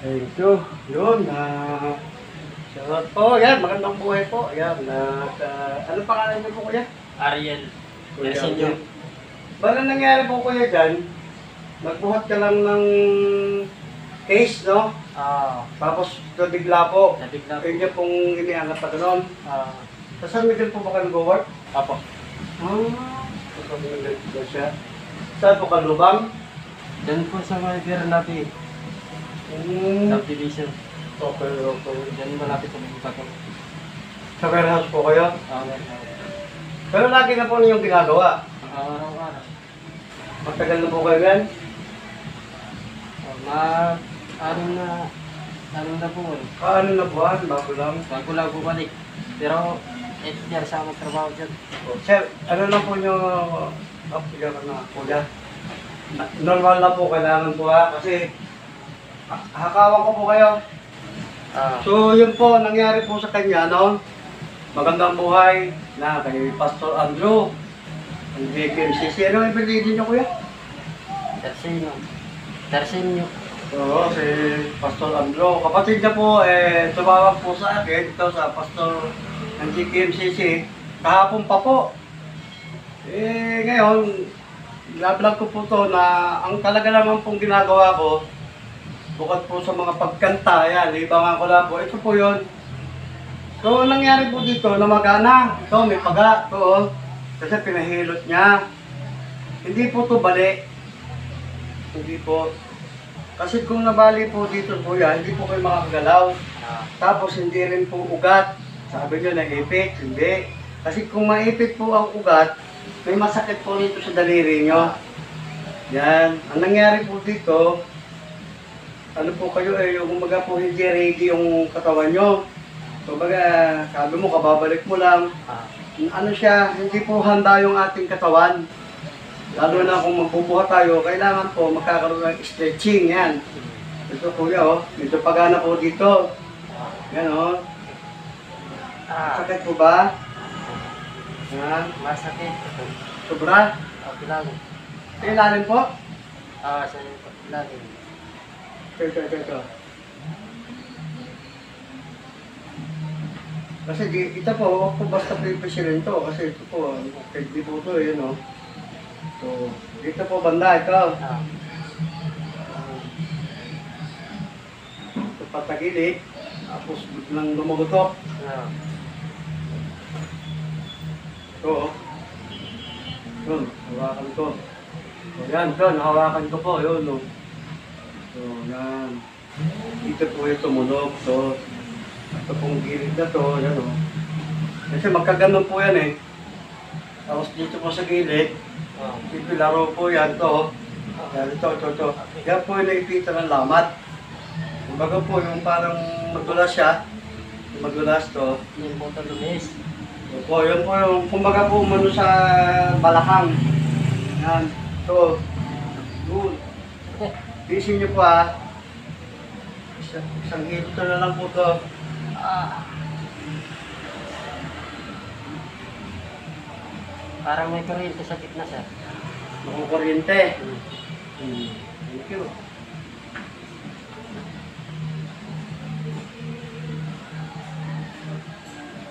Thank you. Yun, shoutout po. Yan, magandang buhay po. Yan, ano pangalan niyo po kuya? Ariel. Kuya Yes, inyo. Bala nangyari po kuya dyan, nagbuhat ka lang ng case, no? Tapos nabigla po. Nabigla po. Kaya niya pong iniangat pa gano'n. Ah, Sa San Miguel po ba ka nag-work? Apo. Sa San Miguel po siya. Saan po ka lubang? Diyan po sa mga Bernabe. Subdivision. Okay, okay. Diyan malapit sa mga bato. Sa warehouse po kayo? Warehouse. Pero lagi na po ninyong ginagawa. Araw-araw. Matagal na po kayo yan? Anim na po. Ano na buwan? Bago lang. Bago lang po balik. Pero 8 years ako magtrabaho dyan. Sir, ano lang po nyo, bigyan ka na kuya. Normal na po, kailangan po ha, kasi hakawan ko po kayo. So yun po, nangyari po sa kanya, no? Magandang buhay na kay Pastor Andrew. Ang JKMCC. Ano yung pinili niyo kuya? Tersenyo. Oo, si Pastor Andrew. Kapatid niya po, tumawag po sa akin, ito sa Pastor ng JKMCC. Kahapon pa po. Ngayon, vlog ko po to na ang talaga naman pong ginagawa ko, bukod po sa mga pagkanta, yan, libangan ko lang po. Ito po yun. So, ang nangyari po dito, namagana. Ito, may paga. Ito, oh. Kasi pinahilot niya. Hindi po to bali. Hindi po. Kasi kung nabali po dito, kuya, hindi po kayo makakagalaw. Tapos, hindi rin po ugat. Sabi nyo, naipit. Hindi. Kasi kung maipit po ang ugat, may masakit po dito sa daliri nyo. Yan. Ang nangyari po dito, ano po kayo, yung umaga po hindi ready yung katawan nyo. So baga, sabi mo, kababalik mo lang. Ano siya, hindi po handa yung ating katawan. Lalo na kung magbubuhat tayo, kailangan po magkakaroon ng stretching. Yan. Ito kuya, oh. Medyo pagana po dito. Yan, oh. Sakit po ba? Yan. Masakit. Sobra? Okay lang. Sa ilalim po? Sa ilalim. Ito. Kasi ito po, huwag po basta pipisilin to. Kasi ito po, pwede po ito, yun o. So, dito po banda, ito. Ito patagilid. Tapos biglang lumugutok. Ito o. Yun, hawakan ko. So, yan, ito, nahawakan ko po, yun o. So, yan. Dito po yung tumunog. So, ito pong gilid na to, yan o. Kasi magkaganon po yan eh. Tapos dito po sa gilid, dito laro po yan to. Yan, ito. Yan po yung naipitan ng lamat. Kumbaga po yung parang madulas siya. Madulas to. Yung po ito lumis. Yun po yung, kumbaga po umano sa balakang. Yan, ito. Doon. Bisin nyo po ha. Isang hito na lang po to. Parang may kuryente sa gitna, sir. Kuryente. Thank you.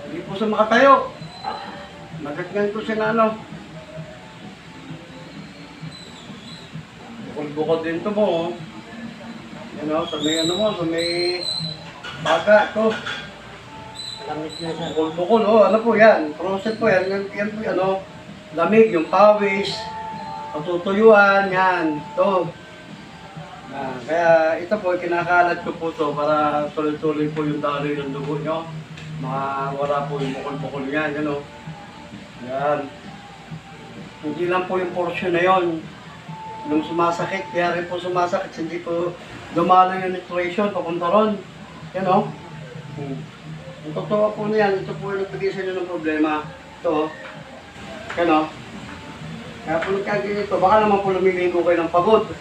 Hindi po sa makatayo. Nagatgan ko siya na ano. Bukod-bukod din to mo. Oh. Yan o, sa may ano mo, sa may baga to. Lamig na, sir. Bukol-bukol, oh, ano po yan? Process po yan. Yan po ano, lamig, yung pawis, patutuyuan, yan. Ito. Kaya ito po, kinakalat ko po to para tuloy-tuloy po yung daloy ng dugo nyo. Mawala po yung bukol-bukol yan, yan o. Yan. Hindi lang po yung portion na yon. Yung sumasakit, kaya rin po sumasakit, hindi po dumalo yung nutrition, papunta ron. Yan o. Ang totoo po niyan, ito po yung nagbigay sa inyo ng problema. Ito, yan o. Kaya po nagkaganito, baka naman po lumiligo kayo ng pagod.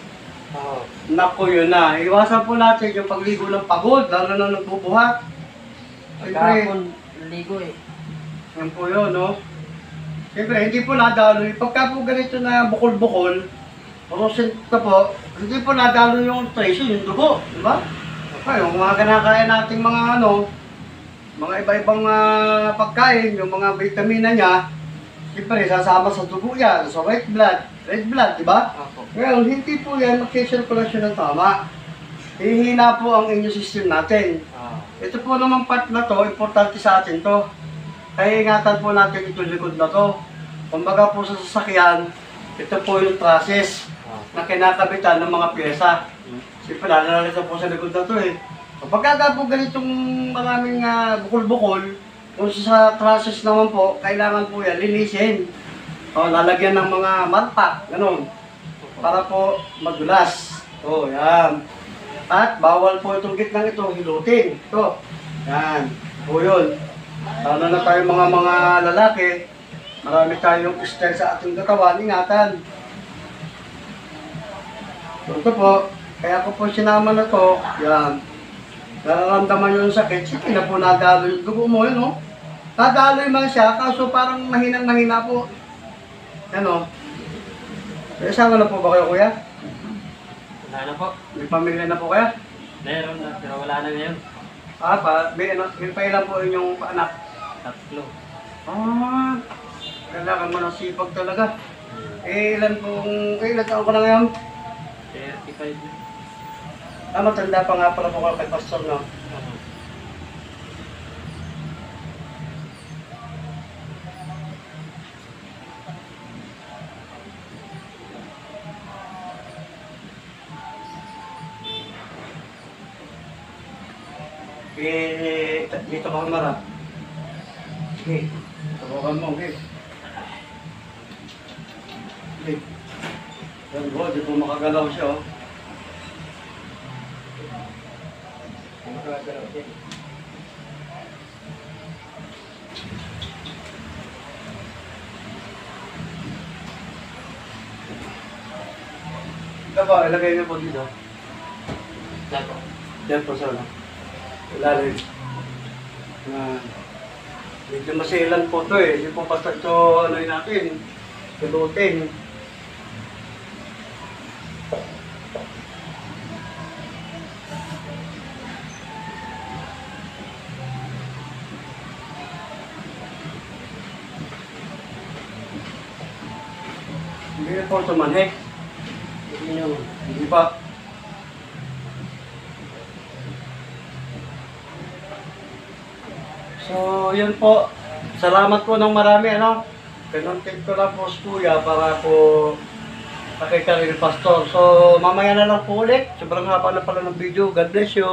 Naku, yun na. Iwasan po natin yung pagligo ng pagod, lalo na nagbubuhat. Pagkakapon, ligo eh. Yan po yun, no? Siyempre, hindi po nadalo. Pagka po ganito na bukol-bukol, rosin ka po, hindi po nadalo yung nutrition, yung dugo, di ba? Yung mga kinakain nating mga mga iba-ibang pagkain, yung mga vitamina niya, siyempre sasama sa dugo yan, sa white blood, red blood, di ba? Opo. Ngayon, hindi po yan magsisirkulasyon ng tama. Hihina po ang immune system natin. Ito po naman part na to, importante sa atin to. Kaya ingatan po natin itong likod na to. Kumbaga po sa sasakyan, ito po yung process na kinakabitan ng mga pyesa. Siyempre, lalala po sa likod na to eh. Kapag po ganitong maraming bukol-bukol, kung sa process naman po, kailangan po yan linisin. O, lalagyan ng mga marpa, ganun. Para po madulas. O, yan. At bawal po itong gitnang ito, hilutin. Ito. Yan. Po yun. Lalo na tayo mga lalaki, marami tayong stress sa ating katawan, ingatan. So, ito po, kaya ko po sinama na to, yan. Nararamdaman yung sakit, sige na po nadalo yung dugo mo, yun o. Nadaloy man siya, kaso parang mahinang-mahina po. Yan o. Isama na po ba kayo, kuya? Wala na po. May pamilya na po kaya? Meron na, pero wala na ngayon. May pailan po inyong anak? 3. Kailangan mo ng sipag talaga. Ilan taon ka na ngayon? 35 na. Matanda pa nga pala po kayo kay Pastor, no? Dito ka marap. Sige, tawagan mo, okay? Sige. Yan po, di po makagalaw siya, oh. Makagalaw siya. Ito po, ilagay niyo po dito. Wala po. Yan po, sir, no? Ilalim. Medyo masilan po ito eh. Hindi po basta ito natin. Tulutin. Hindi na po ito manhik. Hindi pa. So, yun po. Salamat po ng marami, ano? Pinuntik ko lang po sa kuya para po pakita rin pastor. So, mamaya na lang po ulit. Sobrang haba na pala ng video. God bless you.